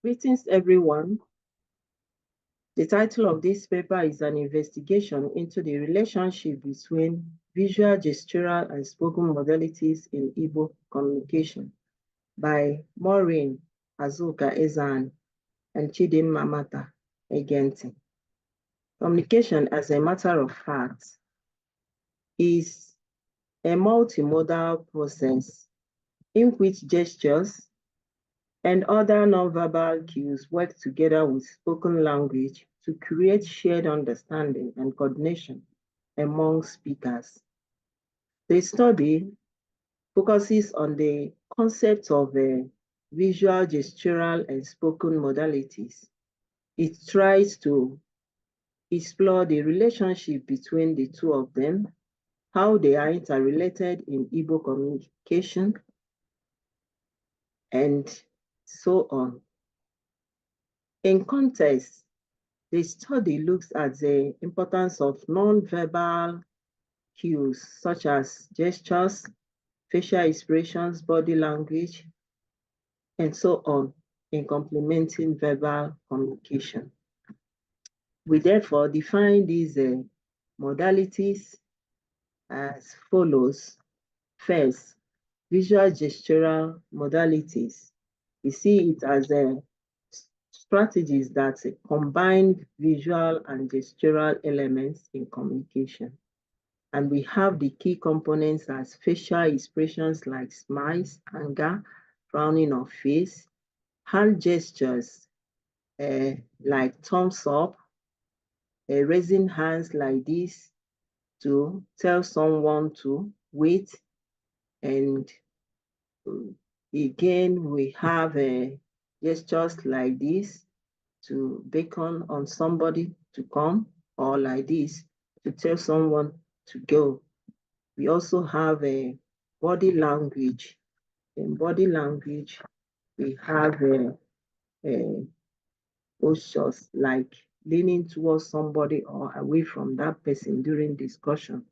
Greetings, everyone. The title of this paper is an investigation into the relationship between visual, gestural, and spoken modalities in Igbo communication by Maureen Ezeani and Chidimma Egenti. Communication, as a matter of fact, is a multimodal process in which gestures and other nonverbal cues work together with spoken language to create shared understanding and coordination among speakers. The study focuses on the concept of visual, gestural, and spoken modalities. It tries to explore the relationship between the two of them, how they are interrelated in Igbo communication, and so on. In context, the study looks at the importance of non-verbal cues such as gestures, facial expressions, body language, and so on in complementing verbal communication. We therefore define these modalities as follows. First, visual gestural modalities. We see it as strategies that combine visual and gestural elements in communication. And we have the key components as facial expressions like smiles, anger, frowning of face, hand gestures like thumbs up, raising hands like this to tell someone to wait. And again, we have gestures like this to beckon on somebody to come, or like this to tell someone to go. We also have a body language. In body language, we have postures like leaning towards somebody or away from that person during discussion.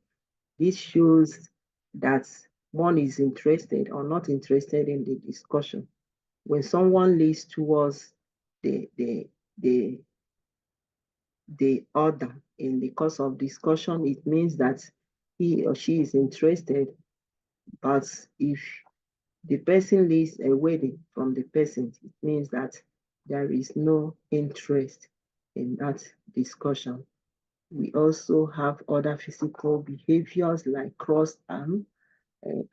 This shows that one is interested or not interested in the discussion. When someone leans towards the other in the course of discussion, it means that he or she is interested. But if the person leans away from the person, it means that there is no interest in that discussion. We also have other physical behaviors like crossed arm,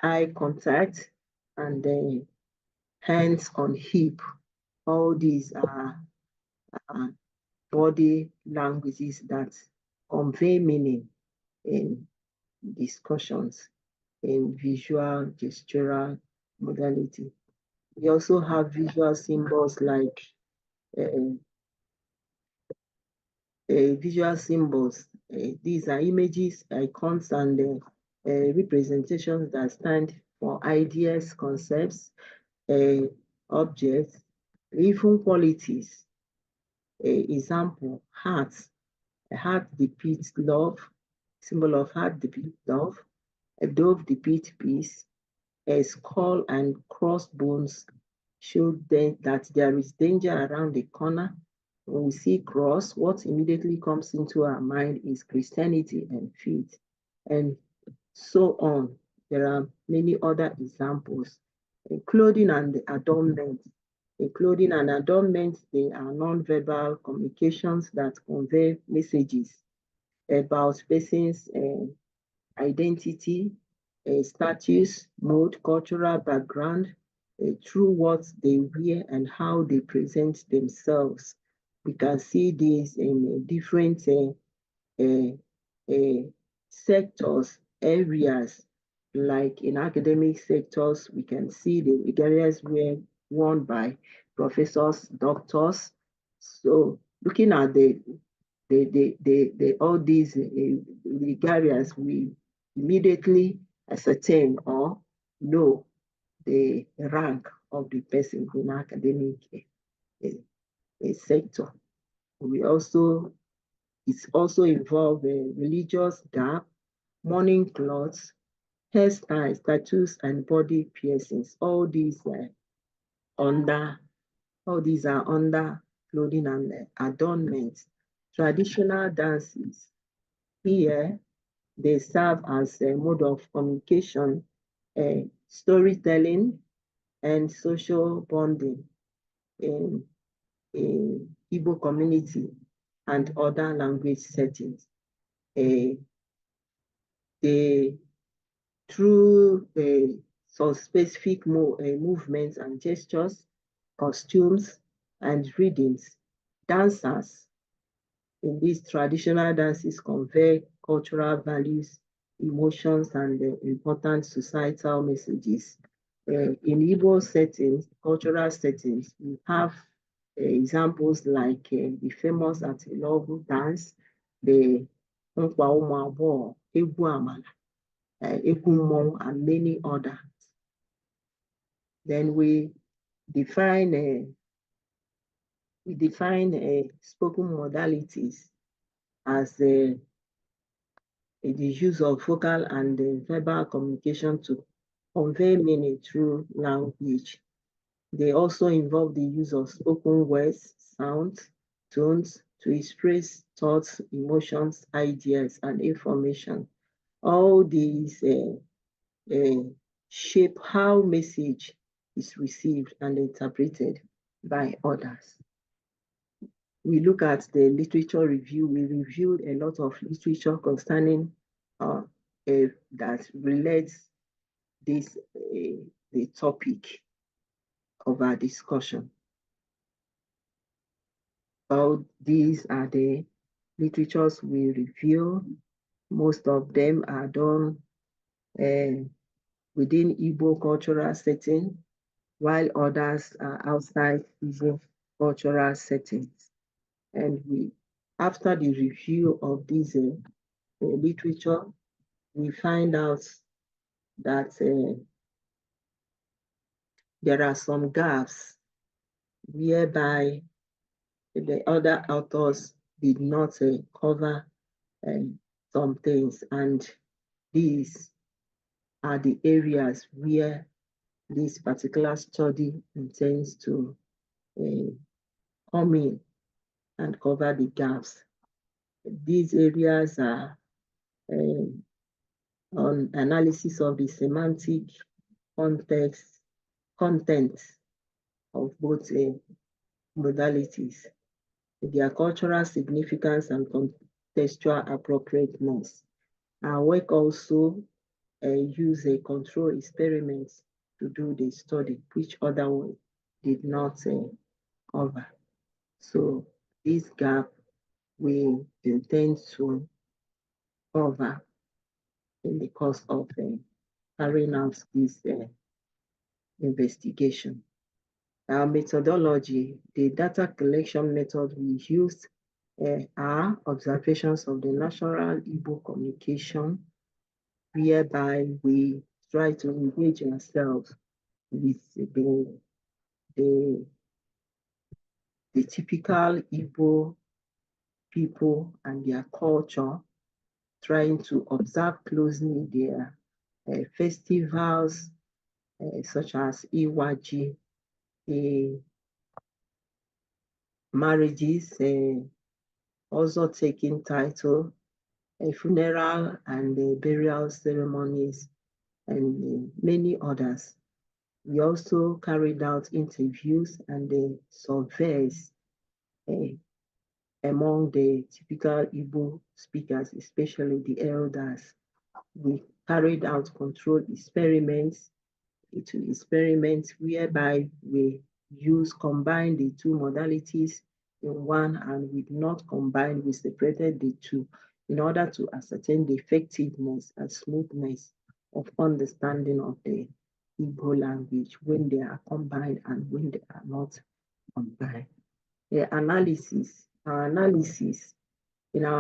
eye contact, and then hands on hip. All these are body languages that convey meaning in discussions in visual gestural modality. We also have visual symbols like visual symbols. These are images, icons, and representations that stand for ideas, concepts, objects, even qualities. Example, hearts. A heart depicts love, symbol of heart depicts love. A dove depicts peace. A skull and crossbones show that there is danger around the corner. When we see cross, what immediately comes into our mind is Christianity and faith, and so on. There are many other examples. Clothing and adornment. Clothing and adornment, they are non-verbal communications that convey messages about person's identity, status, mood, cultural background, through what they wear and how they present themselves. We can see this in different sectors, areas, like in academic sectors, we can see the areas worn by professors, doctors. So looking at all these areas, we immediately ascertain or know the rank of the person in academic sector. It's also involved religious garb, mourning clothes, hairstyles, tattoos, and body piercings. All these under, all these are under clothing and adornments. Traditional dances, here, they serve as a mode of communication, storytelling, and social bonding in Igbo community and other language settings. Through some specific movements and gestures, costumes, and readings, dancers in these traditional dances convey cultural values, emotions, and important societal messages. In Igbo settings, cultural settings, we have examples like the famous Atilogu dance, the Nkwa Ụmụ Agbọghọ, Egwu Amala, Egwu Mmọnwụ, and many others. Then we define spoken modalities as the use of vocal and verbal communication to convey meaning through language. They also involve the use of spoken words, sounds, tones to express thoughts, emotions, ideas, and information. All these shape how message is received and interpreted by others. We look at the literature review. We reviewed a lot of literature concerning that relates this the topic of our discussion. All these are the literatures we review. Most of them are done within Igbo cultural setting, while others are outside Igbo cultural settings. And after the review of this literature, we find out that there are some gaps whereby the other authors did not cover some things, and these are the areas where this particular study intends to come in and cover the gaps. These areas are on analysis of the semantic content of both modalities, their cultural significance and contextual appropriateness. Our work also use a control experiment to do the study, which other one did not cover. So this gap we intend to cover in the course of carrying out this investigation. Our methodology, the data collection method we used are observations of the natural Igbo communication, whereby we try to engage ourselves with the typical Igbo people and their culture, trying to observe closely their festivals, such as Iwaji, marriages, also taking title, funeral and burial ceremonies, and many others. We also carried out interviews and surveys among the typical Igbo speakers, especially the elders. We carried out controlled experiments whereby we combine the two modalities in one, and we not combine, we separated the two in order to ascertain the effectiveness and smoothness of understanding of the Igbo language when they are combined and when they are not combined. In our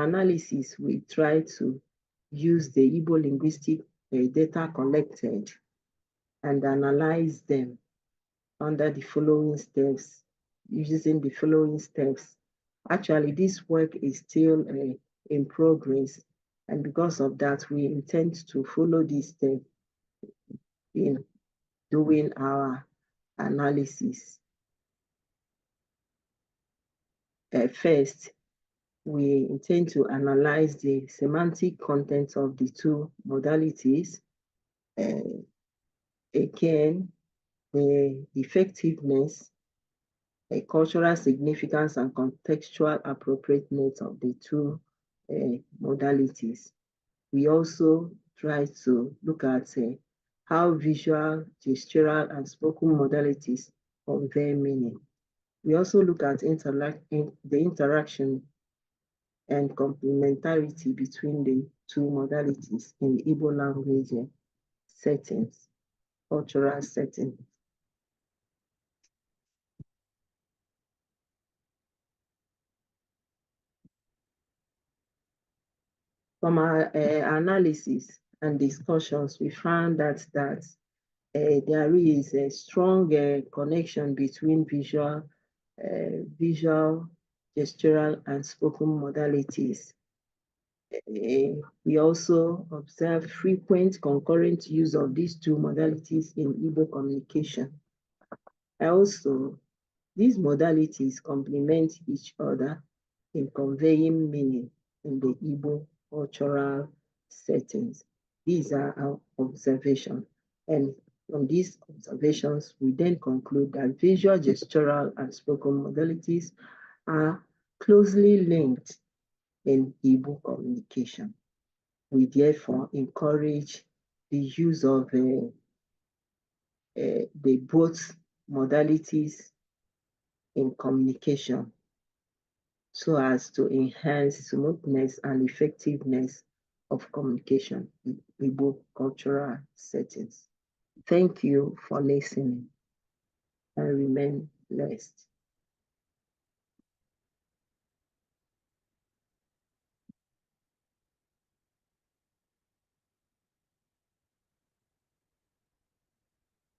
analysis, we try to use the Igbo linguistic data collected and analyze them under the following steps, using the following steps. Actually, this work is still in progress, and because of that, we intend to follow this step in doing our analysis. First, we intend to analyze the semantic content of the two modalities. Again, the effectiveness, the cultural significance, and contextual appropriateness of the two modalities. We also try to look at how visual, gestural, and spoken modalities convey meaning. We also look at the interaction and complementarity between the two modalities in Igbo language settings, cultural settings. From our analysis and discussions, we found that there is a strong connection between visual, gestural, and spoken modalities. We also observe frequent concurrent use of these two modalities in Igbo communication. Also, these modalities complement each other in conveying meaning in the Igbo cultural settings. These are our observations. And from these observations, we then conclude that visual, gestural, and spoken modalities are closely linked in Igbo communication. We therefore encourage the use of the both modalities in communication so as to enhance smoothness and effectiveness of communication in Igbo cultural settings. Thank you for listening and remain blessed.